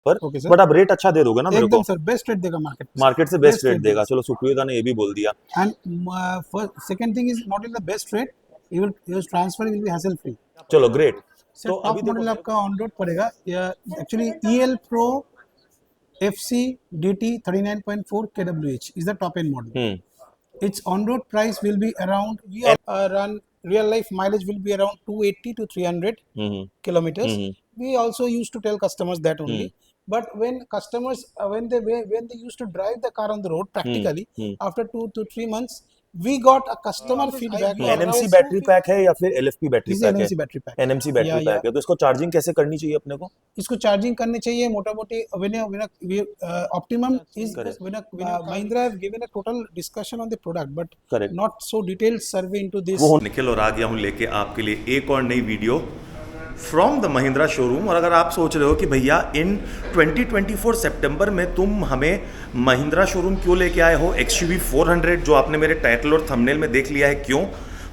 पर, okay sir, but आप rate अच्छा दे दोगे ना मेरे को? एकदम सर बेस्ट रेट देगा मार्केट में, मार्केट से बेस्ट रेट देगा। चलो सुप्रियोदा ने ये भी बोल दिया। And second thing is not in the best rate, your transfer will be hassle free. चलो ग्रेट। सर तो टॉप अभी देखो मॉडल आपका ऑन रोड पड़ेगा actually EL Pro FC DT 39.4 kWh is the top end model. Its on road price will be around, we run real life mileage will be around 280 to 300 kilometers. We also used to tell customers that only. But when customers when they used to drive the car on the road practically, after 2 to 3 months, we got a customer feedback. NMC battery pack है या फिर LFP battery This is pack है? NMC battery pack. NMC battery Yeah, pack है। तो इसको charging कैसे करनी चाहिए अपने को? इसको चार्जिंग करनी चाहिए मोटा मोटी optimum is Mahindra have given a total discussion on the product but not so detailed survey into this. Nikhil और आ गया हूँ लेके आपके लिए एक और नई video from the Mahindra showroom. और अगर आप सोच रहे हो कि भैया इन 2024 सितंबर में तुम हमें महिंद्रा शोरूम क्यों लेके आए हो, XUV 400 जो आपने मेरे टाइटल और थंबनेल में देख लिया है क्यों,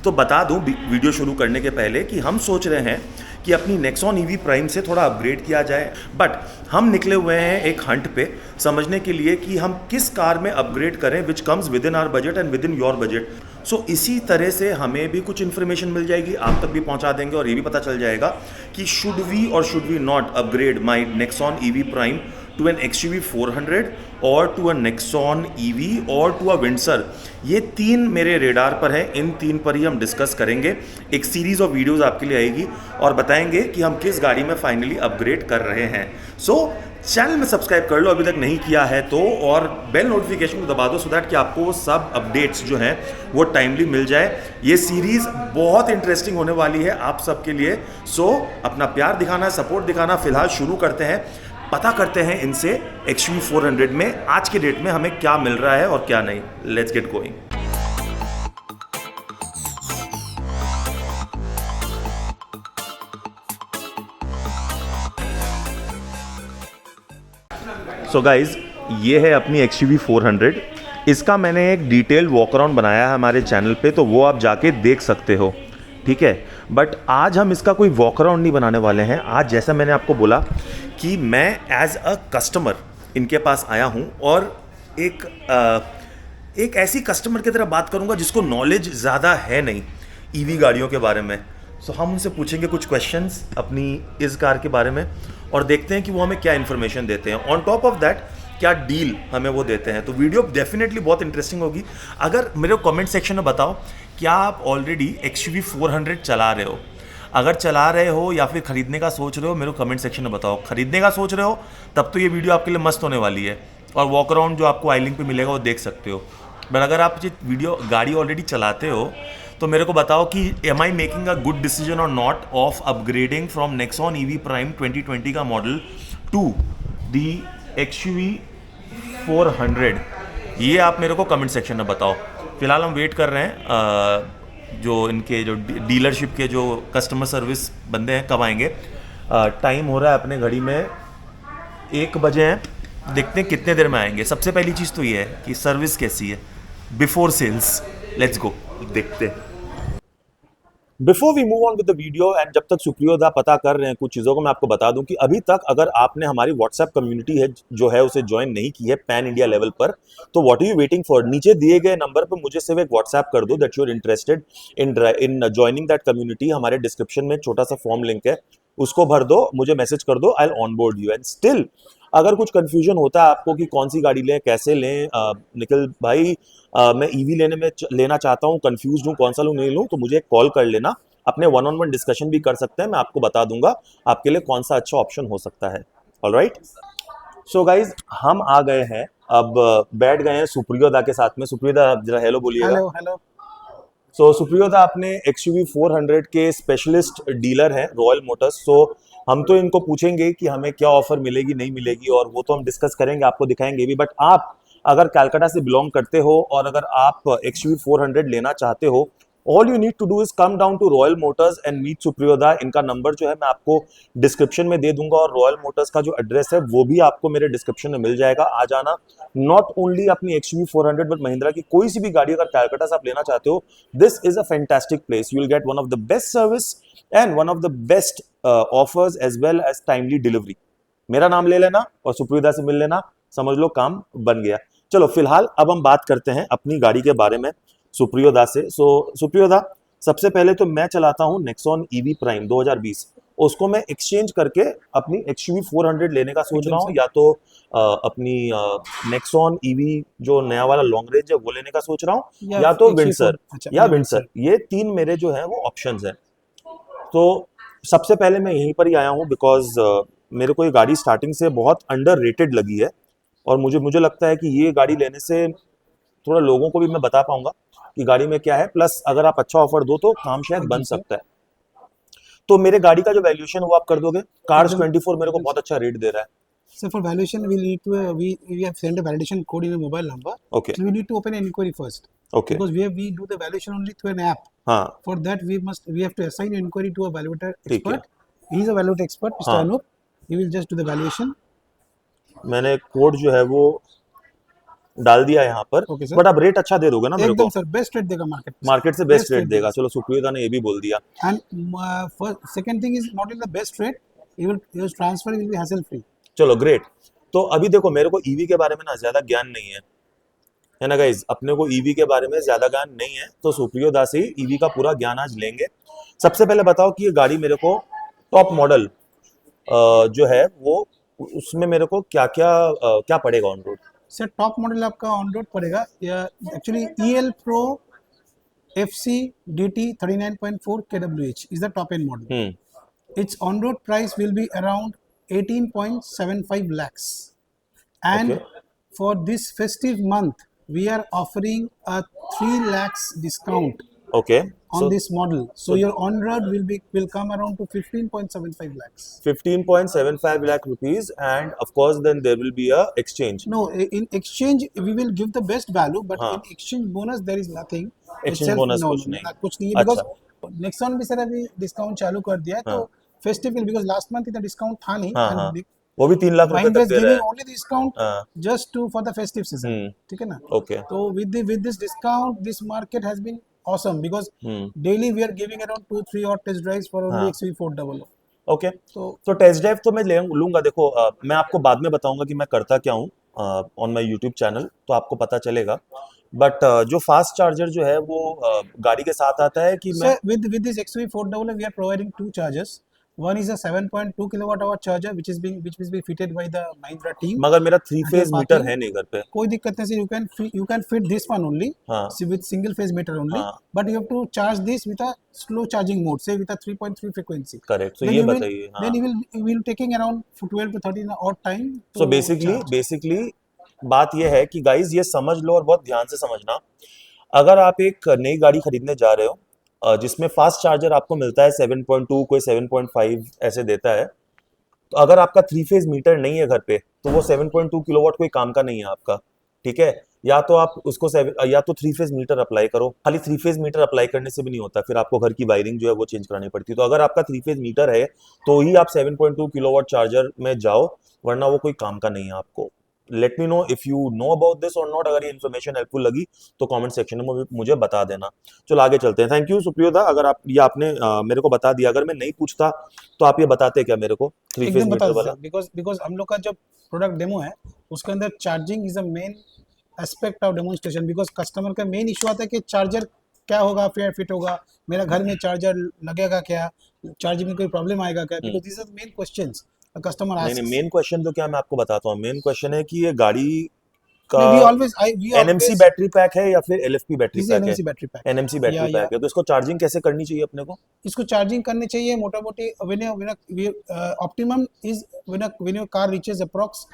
तो बता दूं वीडियो शुरू करने के पहले कि हम सोच रहे हैं कि अपनी नेक्सॉन EV प्राइम से थोड़ा अपग्रेड किया जाए। बट हम निकले हुए हैं एक हंट पे समझने के लिए कि हम किस कार में अपग्रेड करें which comes within our budget and within your budget. So इसी तरह से हमें भी कुछ इन्फॉर्मेशन मिल जाएगी, आप तक भी पहुंचा देंगे और ये भी पता चल जाएगा कि शुड वी और should we not upgrade my Nexon EV prime to an XUV 400 और to a Nexon EV और to a Windsor। ये तीन मेरे रेडार पर हैं, इन तीन पर ही हम डिस्कस करेंगे। एक सीरीज ऑफ वीडियोस आपके लिए आएगी और बताएंगे कि हम किस गाड़ी में फाइनली अपग्रेड कर रहे हैं। सो चैनल में सब्सक्राइब कर लो अभी तक नहीं किया है तो, और बेल नोटिफिकेशन को दबा दो सो दैट कि आपको सब अपडेट्स जो हैं वो टाइमली मिल जाए। ये सीरीज़ बहुत इंटरेस्टिंग होने वाली है आप सबके लिए। सो अपना प्यार दिखाना, सपोर्ट दिखाना। फिलहाल शुरू करते हैं, पता करते हैं इनसे XUV 400 में आज के डेट में हमें क्या मिल रहा है और क्या नहीं। Let's get going. So guys ये है अपनी XUV 400। इसका मैंने एक डिटेल वॉक अराउंड बनाया है हमारे चैनल पे, तो वो आप जाके देख सकते हो, ठीक है। बट आज हम इसका कोई वॉक अराउंड नहीं बनाने वाले हैं। आज जैसा मैंने आपको बोला कि मैं एज अ कस्टमर इनके पास आया हूं और एक ऐसी कस्टमर की तरह बात करूंगा जिसको नॉलेज ज़्यादा है नहीं EV गाड़ियों के बारे में। सो हम उनसे पूछेंगे कुछ क्वेश्चंस अपनी इस कार के बारे में और देखते हैं कि वो हमें क्या इन्फॉर्मेशन देते हैं। ऑन टॉप ऑफ दैट क्या डील हमें वो देते हैं। तो वीडियो डेफिनेटली बहुत इंटरेस्टिंग होगी। अगर मेरे को कमेंट सेक्शन में बताओ क्या आप ऑलरेडी XUV 400 चला रहे हो, अगर चला रहे हो या फिर खरीदने का सोच रहे हो मेरे को कमेंट सेक्शन में बताओ। खरीदने का सोच रहे हो तब तो ये वीडियो आपके लिए मस्त होने वाली है और वॉक अराउंड जो आपको आई लिंक पे मिलेगा वो देख सकते हो। बट अगर आप ये वीडियो गाड़ी ऑलरेडी चलाते हो तो मेरे को बताओ कि am I making a good decision और not of upgrading from Nexon EV prime 2020 का मॉडल टू दी XUV 400। ये आप मेरे को कमेंट सेक्शन में बताओ। फिलहाल हम वेट कर रहे हैं जो इनके जो डीलरशिप के जो कस्टमर सर्विस बंदे हैं कब आएंगे। टाइम हो रहा है अपने घड़ी में 1 बजे हैं, देखते हैं कितने देर में आएंगे। सबसे पहली चीज़ तो ये है कि सर्विस कैसी है बिफोर सेल्स। लेट्स गो देखते हैं। Before we move on with the video and जब तक सुप्रियोदा पता कर रहे हैं कुछ चीज़ों को, मैं आपको बता दूं कि अभी तक अगर आपने हमारी व्हाट्सएप कम्युनिटी है जो है उसे ज्वाइन नहीं की है पैन इंडिया लेवल पर, तो what are you waiting for. नीचे दिए गए नंबर पर मुझे सिर्फ एक व्हाट्सएप कर दो that you are interested in joining that community. हमारे डिस्क्रिप्शन में छोटा सा फॉर्म लिंक है, उसको भर दो, मुझे मैसेज कर दो, I will onboard you. And still अगर कुछ कंफ्यूजन होता है आपको कि कौन सी गाड़ी लें, कैसे लें, निखिल भाई मैं EV लेना चाहता हूँ, कंफ्यूज हूँ, कौन सा लूँ नहीं लूँ, तो मुझे कॉल कर लेना। अपने 1-on-1 डिस्कशन भी कर सकते हैं, मैं आपको बता दूंगा आपके लिए कौन सा अच्छा ऑप्शन हो सकता है। ऑलराइट, सो गाइज हम आ गए हैं, अब बैठ गए हैं सुप्रियोदा के साथ में। सुप्रियोदा जरा हेलो बोलिएगा। Hello hello. सो सुप्रियोदा अपने XUV 400 के स्पेशलिस्ट डीलर हैं रॉयल मोटर्स। सो हम तो इनको पूछेंगे कि हमें क्या ऑफर मिलेगी नहीं मिलेगी और वो तो हम डिस्कस करेंगे, आपको दिखाएंगे भी। बट आप अगर कलकत्ता से बिलोंग करते हो और अगर आप XUV 400 लेना चाहते हो, all you need to do is come down to Royal Motors and meet सुप्रियोदा। इनका नंबर जो है मैं आपको डिस्क्रिप्शन में दे दूंगा और रॉयल मोटर्स का जो एड्रेस है वो भी आपको मेरे डिस्क्रिप्शन में मिल जाएगा। आ जाना। नॉट ओनली अपनी XUV 400 बट महिंद्रा की कोई सी भी गाड़ी अगर कलकत्ता से आप लेना चाहते हो, this is a fantastic place. You will get one of the best service and one of the best offers as well as timely delivery. मेरा नाम ले लेना और सुप्रियोदा से मिल लेना, समझ लो काम बन गया। चलो फिलहाल अब हम बात करते हैं अपनी गाड़ी के बारे में सुप्रियोदा से। सुप्रियोदा, सबसे पहले तो मैं चलाता हूँ नेक्सॉन ईवी प्राइम 2020, उसको मैं एक्सचेंज करके अपनी XUV 400 लेने का सोच रहा हूँ, या तो अपनी नेक्सॉन ईवी जो नया वाला लॉन्ग रेंज है वो लेने का सोच रहा हूँ, या तो विंडसर या विंडसर। ये तीन मेरे जो है वो ऑप्शंस हैं। तो सबसे पहले मैं यहीं पर ही आया हूँ बिकॉज मेरे को ये गाड़ी स्टार्टिंग से बहुत अंडर रेटेड लगी है, और मुझे लगता है कि ये गाड़ी लेने से थोड़ा लोगों को भी मैं बता पाऊंगा कि गाड़ी में क्या है, प्लस अगर आप अच्छा ऑफर दो तो काम शायद बन सकता है। तो मेरे गाड़ी का जो वैल्यूएशन वो आप कर दोगे? कार्स 24 मेरे को बहुत अच्छा रेट दे रहा है। So for valuation, we need to we have sent a validation code in a mobile number. Okay. So we need to open an inquiry first. Okay. Because we do the valuation only through an app. हाँ, For that we have to assign an inquiry to a valuator ठीक है। expert. He is a valuator expert, Mr. हाँ। Anup. He will just do the valuation. मैंने code जो है वो डाल दिया यहाँ पर। Okay, sir. बट आप रेट अच्छा दे दोगे ना मेरे को? एकदम सर बेस्ट रेट देगा मार्केट से बेस्ट रेट देगा। चलो सुप्रियोदा ने ये भी बोल दिया। And second thing is not in the best rate. Your transfer will be hassle free. चलो ग्रेट। तो अभी देखो मेरे को ईवी के बारे में ना ज्यादा ज्ञान नहीं है ना गाइज, अपने को ईवी के बारे में ज्यादा ज्ञान नहीं है, तो सुप्रियोदा से ही ईवी का पूरा ज्ञान आज लेंगे। सबसे पहले बताओ कि ये गाड़ी मेरे को टॉप मॉडल जो है वो उसमें मेरे को क्या क्या पड़ेगा on road? Sir top model आपका ऑन रोड पड़ेगा actually EL Pro FC DT 39.4 kWh is the top end model. Its on road price will be around 18.75 lakhs, and Okay. for this festive month we are offering a 3 lakhs discount okay, on this model, so your on road will come around to 15.75 lakhs. 15.75 lakh rupees, and of course then there will be a exchange. No, in exchange we will give the best value, but हाँ. in exchange bonus there is nothing. Exchange bonus no, कुछ no, नहीं। कुछ नहीं है, because अच्छा। Nexon भी sir अभी discount चालू कर दिया है, हाँ। तो फेस्टिवल बिकॉज लास्ट मंथ इतना डिस्काउंट था नहीं, हाँ, and हाँ। वो भी 3 लाख रुपए Mahindra तक is दे रहा giving है। only discount हाँ, just to for the festive season. ठीक है ना? Okay, So with this discount, this market has been awesome because daily we are giving around 2-3 odd test drives for only हाँ। XUV 400. Okay. तो तो test drive तो मैं लूंगा। देखो मैं आपको बाद में बताऊंगा कि मैं करता क्या हूँ ऑन माय यूट्यूब चैनल, तो आपको पता चलेगा। बट जो फास्ट चार्जर जो है वो गाड़ी के साथ आता है कि मैं sir, with this XUV 400 we are providing two chargers. One is a 7.2 kilowatt hour charger which will be fitted by the Mahindra team. मगर मेरा 3 And phase your meter parking- है नहीं घर पे। कोई दिक्कत नहीं, you can fit this one only हाँ, with single phase meter only, हाँ। but you have to charge this with a slow charging mode, say with a 3.3 frequency. Correct. तो Then ये you will- बताइए। हाँ, Then you will taking around 12 to 13 odd time. So to charge. Basically बात ये है कि guys ये समझ लो और बहुत ध्यान से समझना। अगर आप एक नई गाड़ी खरीदने जा रहे हो जिसमें फास्ट चार्जर आपको मिलता है 7.2, कोई 7.5 ऐसे देता है, तो अगर आपका 3 फेज मीटर नहीं है घर पे तो वो 7.2 किलोवाट कोई काम का नहीं है आपका। ठीक है, या तो आप उसको या तो 3 फेज मीटर अप्लाई करो। खाली 3 फेज मीटर अप्लाई करने से भी नहीं होता, फिर आपको घर की वायरिंग जो है वो चेंज करानी पड़ती है। तो अगर आपका 3 फेज मीटर है तो ही आप 7.2 किलोवाट चार्जर में जाओ, वरना वो कोई काम का नहीं है आपको। Let me know if you know about this और नॉट। अगर ये इन्फॉर्मेशन हेल्पफुल लगी तो कमेंट सेक्शन में मुझे बता देना। चलो आगे चलते हैं। थैंक यू सुप्रियोदा, अगर आप ये आपने मेरे को बता दिया। अगर मैं नहीं पूछता तो आप ये बताते क्या मेरे को 3 फेज एकदम मीटर बता वाला? बिकॉज हम लोग का जो प्रोडक्ट डेमो है उसके अंदर charging is a main aspect of demonstration, because customer का मेन इशू आता है कि चार्जर क्या होगा, फिट होगा, मेरा घर में चार्जर लगेगा क्या, चार्जिंग में कोई प्रॉब्लम आएगा क्या, because this are main questions customer नहीं आस्क्स। मेन क्वेश्चन तो क्या मैं आपको बताता हूँ। मेन क्वेश्चन है कि ये गाड़ी का we NMC always battery pack है या फिर LFP battery this is pack है? NMC battery pack. NMC battery Yeah, pack है। तो इसको चार्जिंग कैसे करनी चाहिए अपने को? इसको चार्जिंग करनी चाहिए मोटा मोटी optimum is when your car reaches approx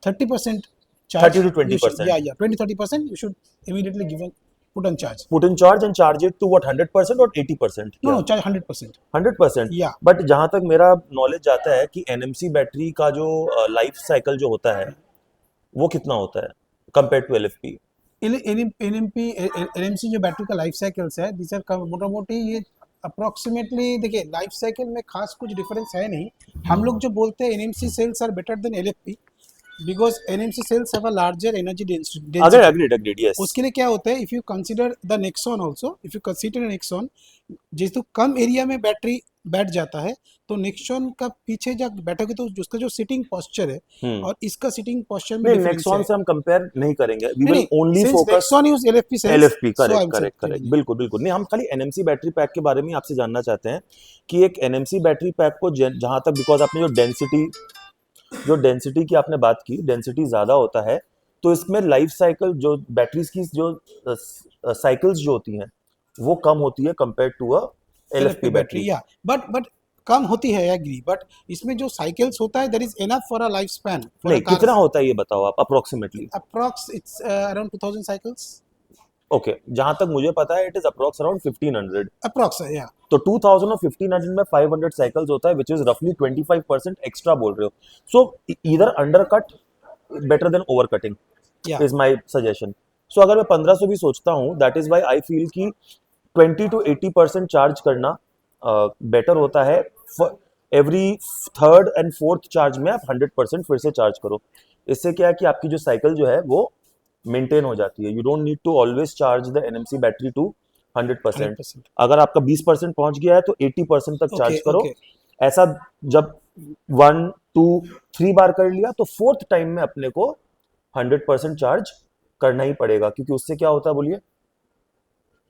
30% charge, 30 to 20%. yeah 20-30% you should immediately put on charge. Put in charge and charge it to what 100% और 80%? No, charge 100%. 100%? Yeah. बट जहां तक मेरा नॉलेज जाता है कि एनएमसी बैटरी का जो life cycle जो होता है वो कितना होता है कंपेयर टू एलएफपी? NMC जो बैटरी का लाइफ साइकिल्स है दिस आर मोटा मोटी ये अप्रोक्सीमेटली, देखिए लाइफ साइकिल में खास कुछ डिफरेंस है नहीं। हम लोग जो बोलते हैं NMC cells are better than LFP because NMC cells have a larger energy density. Agreed yes. उसके लिए क्या होता है, if you consider the Nexon also, if you consider Nexon, जिस तो कम एरिया में बैटरी बैठ जाता है तो नेक्सॉन का पीछे जब बैठोगे तो उसका जो सिटिंग पोस्चर है और इसका सिटिंग पोस्चर में नहीं, डिफरेंस नेक्सॉन है। से हम कंपेयर नहीं करेंगे, वी नहीं विल नहीं, only since focus Nexon use LFP cells, LFP. so correct I'm correct correct, telling you. बिल्कुल बिल्कुल। नहीं, हम खाली एनएमसी बैटरी पैक के बारे में आपसे जानना चाहते हैं कि एक एनएमसी बैटरी पैक को जहां तक, बिकॉज आपने जो डेंसिटी की आपने बात की, डेंसिटी ज्यादा होता है, तो इसमें लाइफ साइकिल जो बैटरीज की जो साइकिल्स जो होती हैं वो कम होती है compare to a LFP LFP battery battery. या बट कम होती है, एग्री, बट इसमें जो साइकिल्स होता है that is enough for a life span for a नहीं, कार। कितना होता है ये बताओ आप approximately. Approx it's around 2000 cycles, okay, जहां तक मुझे पता है it is approx around 1500। Approx yeah. तो 2000 और 1500 में 500 साइकिल्स होता है, विच इज रफली 25% एक्स्ट्रा बोल रहे हो। So either under cut better than over cutting या इज माई सजेशन। सो अगर मैं 1500 भी सोचता हूँ, that is why I feel कि 20 to 80% चार्ज करना बेटर होता है। Every third and fourth charge में आप 100% फिर से चार्ज करो। इससे क्या है कि आपकी जो साइकिल जो है वो मेंटेन हो जाती है। You don't need to always charge the NMC battery to 100%। 100%। अगर आपका 20% पहुंच गया है तो 80% तक ओके चार्ज करो। ओके। ऐसा जब 1 2 3 बार कर लिया तो फोर्थ टाइम में अपने को 100% चार्ज करना ही पड़ेगा, क्योंकि उससे क्या होता है बोलिए,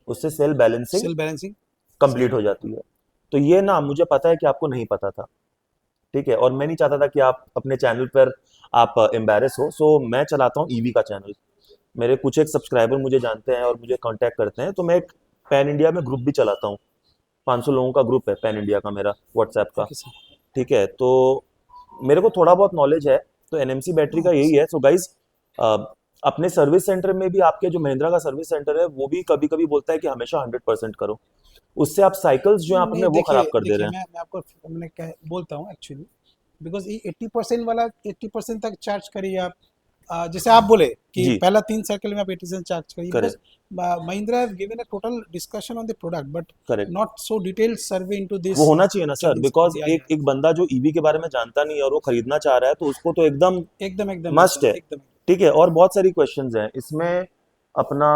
उससे cell balancing cell balancing complete हो जाती है। तो ये ना मुझे पता है कि आपको नहीं पता था, ठीक है, और मैं नहीं चाहता था कि आप अपने चैनल पर आप एम्बैरेस हो। सो मैं चलाता हूँ ईवी का चैनल। मेरे कुछ एक सब्सक्राइबर मुझे जानते हैं और मुझे कांटेक्ट करते हैं, तो मैं एक पैन इंडिया में ग्रुप भी चलाता हूँ। 500 लोगों का ग्रुप है पैन इंडिया का मेरा, व्हाट्सएप का, ओके सर। ठीक है। तो मेरे को थोड़ा बहुत नॉलेज है, तो एनएमसी बैटरी का यही है। सो गाइज, अपने सर्विस सेंटर में भी, आपके जो महिंद्रा का सर्विस सेंटर है वो भी कभी कभी बोलता है कि हमेशा 100% करो। उससे आप साइकिल्स जो है अपने नहीं, वो देखिए खराब कर दे देखिए, रहे हैं। मैं आपको मैंने क्या बोलता हूँ एक्चुअली, बिकॉज ये 80% वाला 80% तक चार्ज करिए आप। जैसे आप बोले कि जी, पहला 3 सर्कल में आप 80% चार्ज करिए, because correct Mahindra have given a total discussion on the product but correct. Not so detailed survey into वो दिस होना चाहिए ना सर, चार्जिंग। बिकॉज या एक एक बंदा जो ईवी के बारे में जानता नहीं है और वो खरीदना चाह रहा है, तो उसको तो एकदम एकदम एकदम मस्ट एकदम है, एकदम। ठीक है। और बहुत सारी क्वेश्चंस हैं इसमें। अपना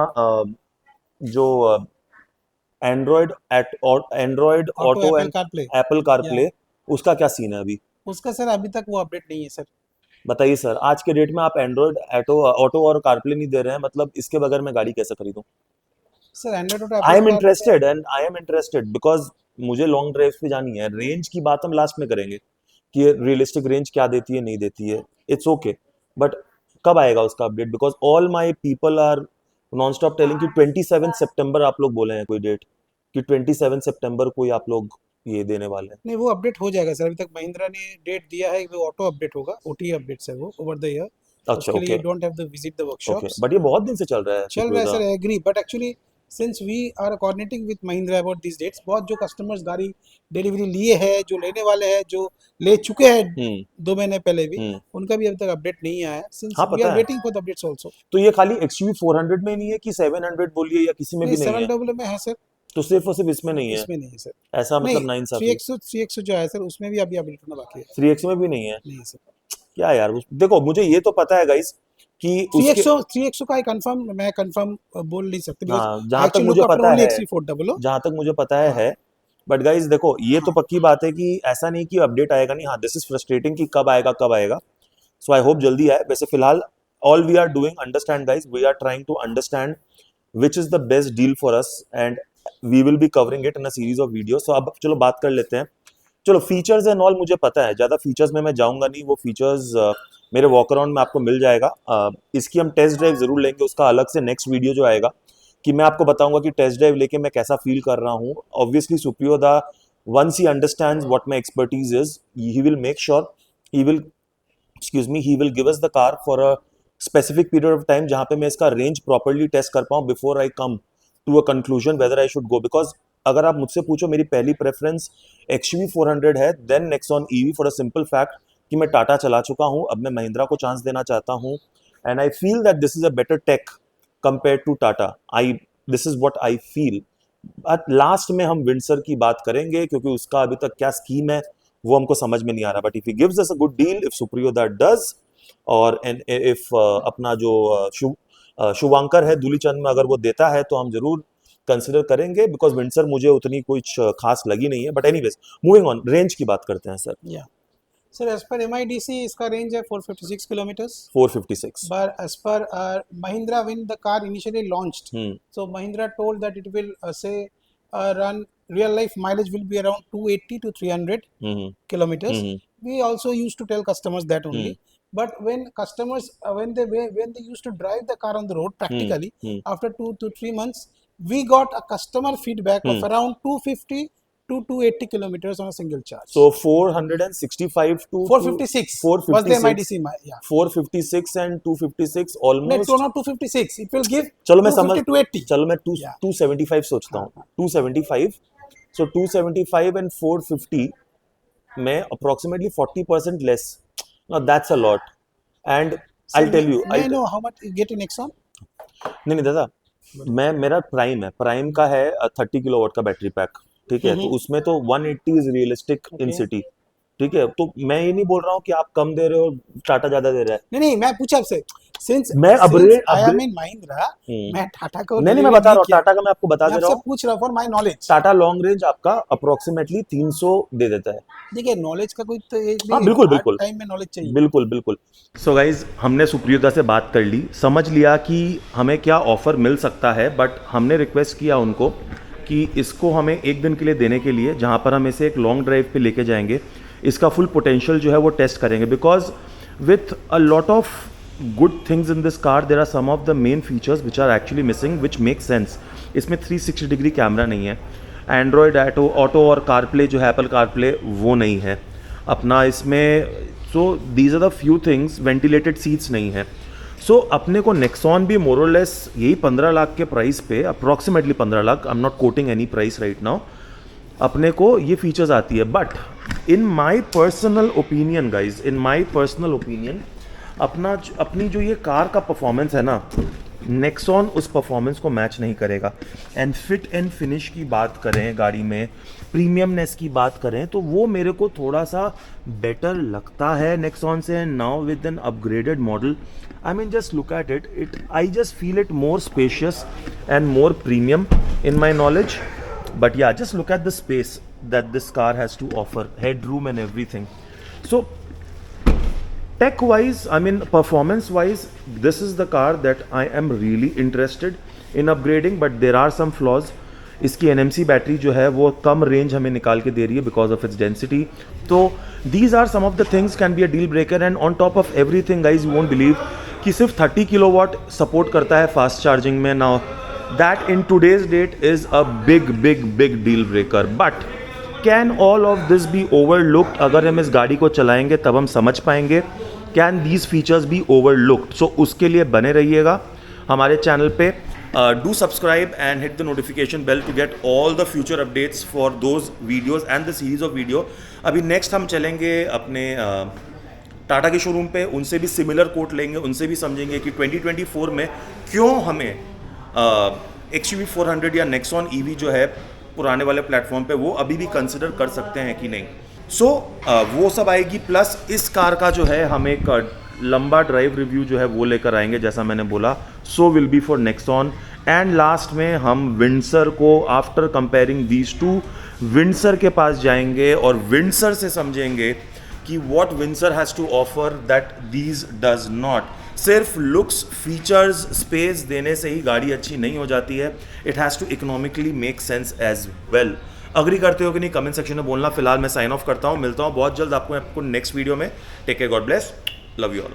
जो Android Android auto auto Apple and CarPlay. Apple या कारप्ले, उसका क्या सीन है अभी? उसका सर अभी तक वो अपडेट नहीं है सर। बताइए सर, आज के डेट में आप एंड्रॉयड ऑटो ऑटो और कारप्ले नहीं दे रहे हैं, मतलब इसके बगैर मैं गाड़ी कैसे खरीदूं? Sir Android Auto I Apple am CarPlay. Interested and I am interested because मुझे लॉन्ग ड्राइव पे जानी है। रेंज की बात हम लास्ट में करेंगे कि रियलिस्टिक रेंज क्या देती है नहीं देती है, इट्स ओके, बट कब आएगा उसका update? Because all my people are non stop telling कि 27 सितंबर आप लोग बोले हैं कोई डेट, कि 27 सितंबर को ही आप लोग ये देने वाले हैं। नहीं, वो अपडेट हो जाएगा सर। अभी तक महिंद्रा ने डेट दिया है, वो ऑटो अपडेट होगा, OTA अपडेट्स है वो ओवर द ईयर। अच्छा, उसके लिए okay you don't have to visit the okay, workshops. But ये बहुत दिन से चल रहा है चल रहा है सुप्रियोदा। Sir, agree, but actually since we are coordinating with Mahindra about this dates, बहुत जो कस्टमर्स गाड़ी डिलीवरी लिए हैं, जो लेने वाले हैं, जो ले चुके हैं हम्म 2 महीने पहले भी, हम्म। उनका भी अभी तक अपडेट नहीं आया, सिंस हाँ, वी पता आर है। Waiting for the updates also. तो ये खाली XUV 400 में नहीं है कि 700 बोलिए, या किसी में नहीं, भी नहीं है? 700 में है सर। तो सिर्फ और सिर्फ इसमें नहीं है? इसमें नहीं है सर। ऐसा नहीं, मतलब थ्री नाइंसाफी। एक्सो 3x जो है सर, उसमें भी अभी अपडेट होना बाकी है। 3X में भी नहीं है? नहीं है सर। क्या यार, देखो मुझे ये तो पता है गाइस कि उसके, 3XO का कंफर्म, मैं कंफर्म बोल नहीं सकती, बिकॉज हाँ, I actually look after only XV400। जहां तक मुझे पता हाँ है। बट गाइस देखो, ये तो हाँ। पक्की बात है कि ऐसा नहीं कि अपडेट आएगा नहीं। हाँ, दिस इज फ्रस्ट्रेटिंग कि कब आएगा कब आएगा। सो आई होप जल्दी आए। वैसे फिलहाल all we are doing, understand guys, we are trying to understand which is the best deal for us and we will be covering it in a series of video. So अब चलो बात कर लेते हैं। चलो फीचर्स एंड ऑल मुझे पता है, ज़्यादा फीचर्स में मैं जाऊंगा नहीं। वो फीचर्स मेरे वॉक अराउंड में आपको मिल जाएगा। इसकी हम टेस्ट ड्राइव जरूर लेंगे, उसका अलग से नेक्स्ट वीडियो जो आएगा कि मैं आपको बताऊंगा कि टेस्ट ड्राइव लेके मैं कैसा फील कर रहा हूँ। ऑब्वियसली सुप्रियोदा, once he understands what my expertise is, he will make sure, he will, excuse me, he will give us the car for a specific period of time जहाँ पे मैं इसका रेंज प्रॉपरली टेस्ट कर पाऊँ before I come to a conclusion whether I should go। because अगर आप मुझसे पूछो, मेरी पहली प्रेफरेंस XUV 400 है, then Nexon EV, for a simple fact कि मैं टाटा चला चुका हूँ, अब मैं महिंद्रा को चांस देना चाहता हूँ and I feel that this is a better tech compare to Tata. I this is what I feel. But last में हम विंडसर की बात करेंगे, क्योंकि उसका अभी तक क्या स्कीम है वो हमको समझ में नहीं आ रहा। But if he gives us a good deal, if सुप्रियोदा डज, और एंड इफ अपना जो शुभांकर है धूलीचंद में, अगर वो देता है तो हम जरूर कंसिडर करेंगे, बिकॉज विंडसर मुझे उतनी कुछ खास लगी नहीं है. But anyways moving on, range की बात करते हैं sir. Yeah. Sir, as per MIDC, इसका range है 456 kilometers. 456. But as per Mahindra, when the car initially launched, Hmm. so Mahindra told that it will run real life mileage will be around 280 to 300 Hmm. kilometers. Hmm. We also used to tell customers that only. But when customers when they used to drive the car on the road practically, after 2 to 3 months, we got a customer feedback of around 250 to 280 kilometers on a single charge. So 465 to 456 was the MIDC. Yeah. 456 and 256 No, almost. not 256. It will give चलो मैं समझ 250 to 80. चलो मैं Yeah. 275 सोचता हूँ. 275. So 275 and 450 में approximately 40% less. Now that's a lot. And I'll tell you. May I know how much you get in Nexon? नहीं दादा, मेरा प्राइम है. प्राइम का है 30 किलोवाट का बैटरी पैक. ठीक है, तो उसमें तो 180 इज रियलिस्टिक इन सिटी. ठीक है, तो मैं ये नहीं बोल रहा हूँ कि आप कम दे रहे हो, टाटा ज्यादा दे रहा है. नहीं, मैं पूछा आपसे. Since I am in Mahindra, मैं टाटा को नहीं मैं बता रहा हूँ, टाटा का मैं आपको बता दे रहा हूँ. पूछ रहा हूँ for my knowledge. Tata long range आपका अप्रोक्सीमेटली 300 दे देता है. देखिए, नॉलेज का कोई तो हाँ, बिल्कुल टाइम में नॉलेज चाहिए. बिल्कुल. सो गाइज, हमने सुप्रियोदा से बात कर ली, समझ लिया कि हमें क्या ऑफर मिल सकता है. बट हमने रिक्वेस्ट किया उनको कि इसको हमें एक दिन के लिए देने के लिए, जहाँ पर हम इसे एक लॉन्ग ड्राइव पे लेके जाएंगे, इसका फुल पोटेंशियल जो है वो टेस्ट करेंगे. Because with a lot of good things in this car, there are some of the main features which are actually missing, which make sense. इसमें 360 डिग्री कैमरा नहीं है, एंड्रॉयड ऑटो और CarPlay जो है एप्पल कारप्ले वो नहीं है अपना इसमें. So these are the few things. Ventilated seats नहीं है. सो अपने को नेक्सॉन भी मोरलेस यही 15 लाख के प्राइस पे, approximately 15 lakh, I am not coating any price right now, अपने को ये फीचर्स आती है. But in my personal opinion guys, in my personal opinion, अपनी जो ये कार का परफॉर्मेंस है ना, नेक्सॉन उस परफॉर्मेंस को मैच नहीं करेगा. एंड फिट एंड फिनिश की बात करें गाड़ी में, प्रीमियमनेस की बात करें, तो वो मेरे को थोड़ा सा बेटर लगता है नेक्सॉन से. Now with an upgraded model, I mean, just look at it. I just feel it more spacious and more premium in my knowledge. But yeah, just look at the space that this car has to offer, headroom and everything. So, tech-wise, I mean, performance-wise, this is the car that I am really interested in upgrading. But there are some flaws. इसकी NMC battery जो है वो कम range हमें निकाल के दे रही है बिकॉज ऑफ इट्स डेंसिटी. तो these are some of the things can be a deal breaker. And on top of everything guys, you won't believe कि सिर्फ 30 किलोवाट सपोर्ट करता है फास्ट चार्जिंग में. Now that in today's date is a big deal breaker. But can all of this be overlooked? अगर हम इस गाड़ी को चलाएंगे तब हम समझ पाएंगे. Can these features be overlooked? So उसके लिए बने रहिएगा हमारे चैनल पे. Do subscribe and hit the notification bell to get all the future updates for those videos and the series of video. अभी नेक्स्ट हम चलेंगे अपने टाटा के शोरूम पे, उनसे भी सिमिलर कोट लेंगे, उनसे भी समझेंगे कि 2024 में क्यों हमें XUV 400 या नेक्सॉन EV जो है पुराने वाले प्लेटफॉर्म पे वो अभी भी कंसिडर कर सकते हैं कि नहीं. सो वो सब आएगी. प्लस इस कार का जो है हम एक लंबा ड्राइव रिव्यू जो है वो लेकर आएंगे, जैसा मैंने बोला. So will be for Nexon. And last में हम विंडसर को, after comparing these two, Windsor के पास जाएंगे और विंडसर से समझेंगे कि what Windsor has to offer that these does not. सिर्फ लुक्स, फीचर्स, स्पेस देने से ही गाड़ी अच्छी नहीं हो जाती है. It has to economically make sense as well. Agree करते हो कि नहीं, कमेंट सेक्शन में बोलना. फिलहाल मैं साइन ऑफ करता हूँ, मिलता हूँ बहुत जल्द आपको नेक्स्ट वीडियो में. Take care, God bless, love you all.